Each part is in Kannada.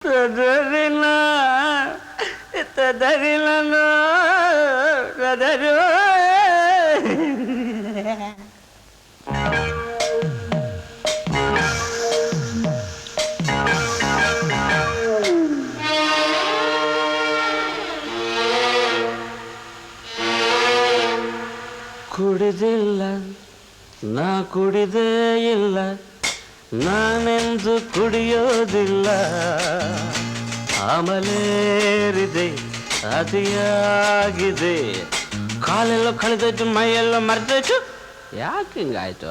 ತದರಿನ ತದರಿನ ತದರು ಕುಡಿದಿಲ್ಲ ನಾ ಕುಡಿದೇ ಇಲ್ಲ ನಾನೆಂದು ಕುಡಿಯೋದಿಲ್ಲ ಆಮಲೇರಿದೆ ಅತಿಯಾಗಿದೆ ಕಾಲೆಲ್ಲೋ ಕಳೆದೋಯ್ತು ಮೈಯೆಲ್ಲೋ ಮರೆದೋಯ್ತು ಯಾಕೆ ಹಿಂಗಾಯ್ತು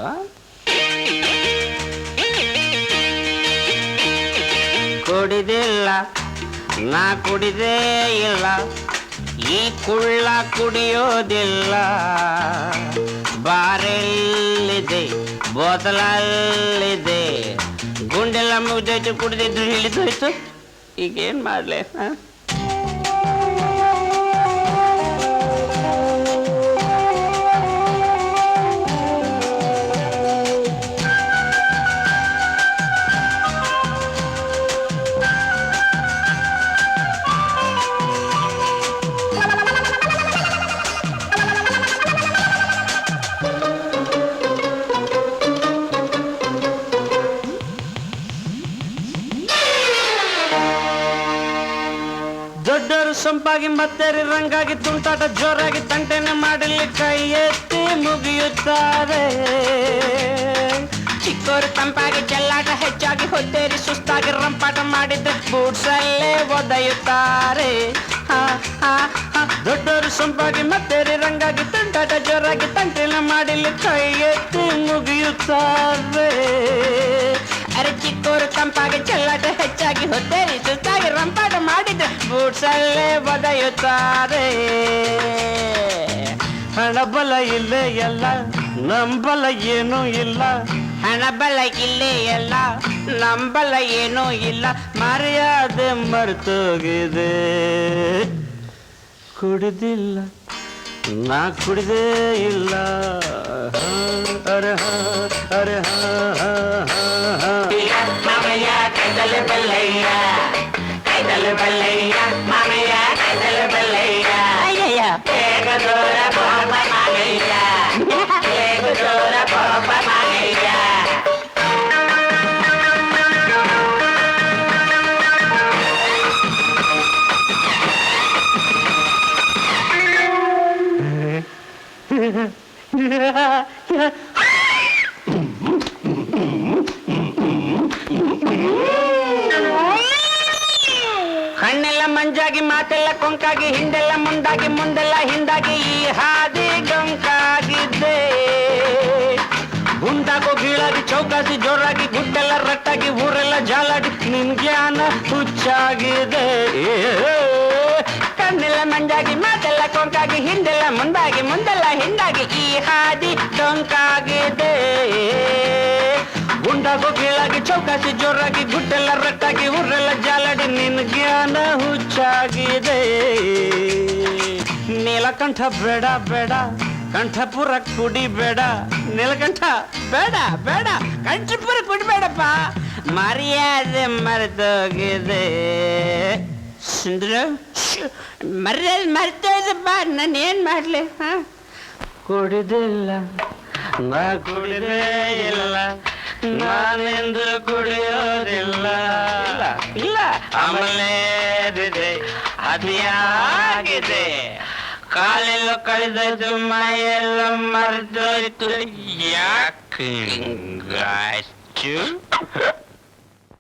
ಕುಡಿದಿಲ್ಲ ನಾ ಕುಡಿದೇ ಇಲ್ಲ ಈ ಕುಳ್ಳ ಕುಡಿಯೋದಿಲ್ಲ ಬಾರೆಲ್ಲಿದೆ ಬೋತಲಲ್ಲಿದೆ ಗುಂಡೆಲ್ಲ ಮುಗ್ದೋಯ್ತು ಕುಡಿದಿದ್ದು ಹಿಡಿದೋಯ್ತು ಈಗೇನು ಮಾಡಲಿ ದೊಡ್ಡವರು ಸೊಂಪಾಗಿ ಮತ್ತೇರಿ ರಂಗಾಗಿ ತುಂಟಾಟ ಜೋರಾಗಿ ತಂಟೆನೆ ಮಾಡಲಿ ಕೈ ಎತ್ತಿ ಮುಗಿಯುತ್ತಾರೆ ಚಿಕ್ಕವರು ತಂಪಾಗಿ ಚೆಲ್ಲಾಟ ಹೆಚ್ಚಾಗಿ ಹೊತ್ತೇರಿ ಸುಸ್ತಾಗಿ ರಂಪಾಟ ಮಾಡಿದ್ರೆ ಬೂಟ್ಸಲ್ಲೇ ಒದೆಯುತ್ತಾರೆ ದೊಡ್ಡವರು ಸೊಂಪಾಗಿ ಮತ್ತೇರಿ ರಂಗಾಗಿ ತುಂಟಾಟ ಜೋರಾಗಿ ತಂಟೆನೆ ಮಾಡಲಿ ಕೈ ಎತ್ತಿ ಮುಗಿಯುತ್ತಾರೆ ಅರೆ ಚಿಕ್ಕವರು ತಂಪಾಗಿ ಚೆಲ್ಲಾಟ ಹೆಚ್ಚಾಗಿ ಹೊತ್ತೇರಿ ಸುಸ್ತಾಗಿ ರಂಪಾಟ ಮಾಡಿದ್ರೆ ಬೂಟ್ಸಲ್ಲೇ ಒದೆಯುತ್ತಾರೆ ಹಣಬಲ ಇಲ್ಲೇ ಎಲ್ಲ ನಂಬಲ ಏನೂ ಇಲ್ಲ ಹಣಬಲ ಇಲ್ಲೇ ಎಲ್ಲ ನಂಬಲ ಏನೂ ಇಲ್ಲ ಮರ್ಯಾದೆ ಮರ್ತೋಗಿದೆ ಕುಡಿದಿಲ್ಲ ನಾ ಕುಡಿದೇ ಇಲ್ಲ ಅರೆ ಅರೆ ಮಾಮಯ್ಯ ಕೈದಲೆ ಬಲ್ಲಯ್ಯ ಕೈದಲೆ ಬಲ್ಲಯ್ಯ ಮಾಮಯ್ಯ ಕೈದಲೆ ಬಲ್ಲಯ್ಯ ಅಯ್ಯಯ್ಯ ಬೇಗ ದೂರ ಪಾಪ ಮಾಮಯ್ಯ ಬೇಗ ದೂರ ಪಾಪ ಮಾಮಯ್ಯ ಕಣ್ಣೆಲ್ಲ ಮಂಜಾಗಿ ಮಾತೆಲ್ಲ ಕೊಂಕಾಗಿ ಹಿಂದೆಲ್ಲ ಮುಂದಾಗಿ ಮುಂದೆಲ್ಲ ಹಿಂದಾಗಿ ಈ ಹಾದಿ ಗಂಕಾಗಿದ್ದೆ ಗುಂಡಾಗೋ ಗೀಳಾಗಿ ಚೌಕಾಸಿ ಜೋರಾಗಿ ಗುಡ್ಡೆಲ್ಲ ರಟ್ಟಾಗಿ ಊರೆಲ್ಲ ಜಾಲಾಡಿ ನಿನ್ ಜ್ಞಾನ ಹುಚ್ಚಾಗಿದೆ ಕಣ್ಣೆಲ್ಲ ಮಂಜಾಗಿ ಮಾತೆಲ್ಲ ಕೊಂಕಾಗಿ ಹಿಂದೆಲ್ಲ ಮುಂದಾಗಿ ಮುಂದೆಲ್ಲ ಹಿಂದಾಗಿ ಈ ಹಾದಿ ಡೊಂಕಾಗಿದೆ ಗುಂಡಾಗೋ ಕೀಳಾಗಿ ಚೌಕಾಸಿ ಜೋರಾಗಿ ಗುಡ್ಡೆಲ್ಲ ರಟ್ಟಾಗಿ ಊರೆಲ್ಲ ಜಾಲಾಡಿ ನಿನ್ ಜ್ಞಾನ ಹುಚ್ಚಾಗಿದೆ ನೀಲಕಂಠ ಬೇಡ ಬೇಡ ಕಂಠಪುರ ಕುಡಿಬೇಡ ನೀಲಕಂಠ ಬೇಡ ಬೇಡ ಕಂಠಪುರ ಕುಡಿಬೇಡಪ್ಪ ಮರ್ಯಾದೆ ಮರೆತೋಗಿದೆ ಸುಂದ್ರ ಮರ್ಯಾದೆ ಮರೆತೋಯ್ದಪ್ಪ ನಾನು ಏನು ಮಾಡಲಿ ಕುಡಿದಿಲ್ಲ ನಾ ಕುಡಿದೇ ಇಲ್ಲ ನಾನೆಂದು ಕುಡಿಯೋದಿಲ್ಲ ಇಲ್ಲ ಅಮಲೇರಿದೆ ಅತಿಯಾಗಿದೆ ಕಾಲೆಲ್ಲ ಕಳೆದೋಯ್ತು ಮೈಯೆಲ್ಲ ಮರೆದೋಯ್ತು ಯಾಕೆ ಹಿಂಗಾಯ್ತು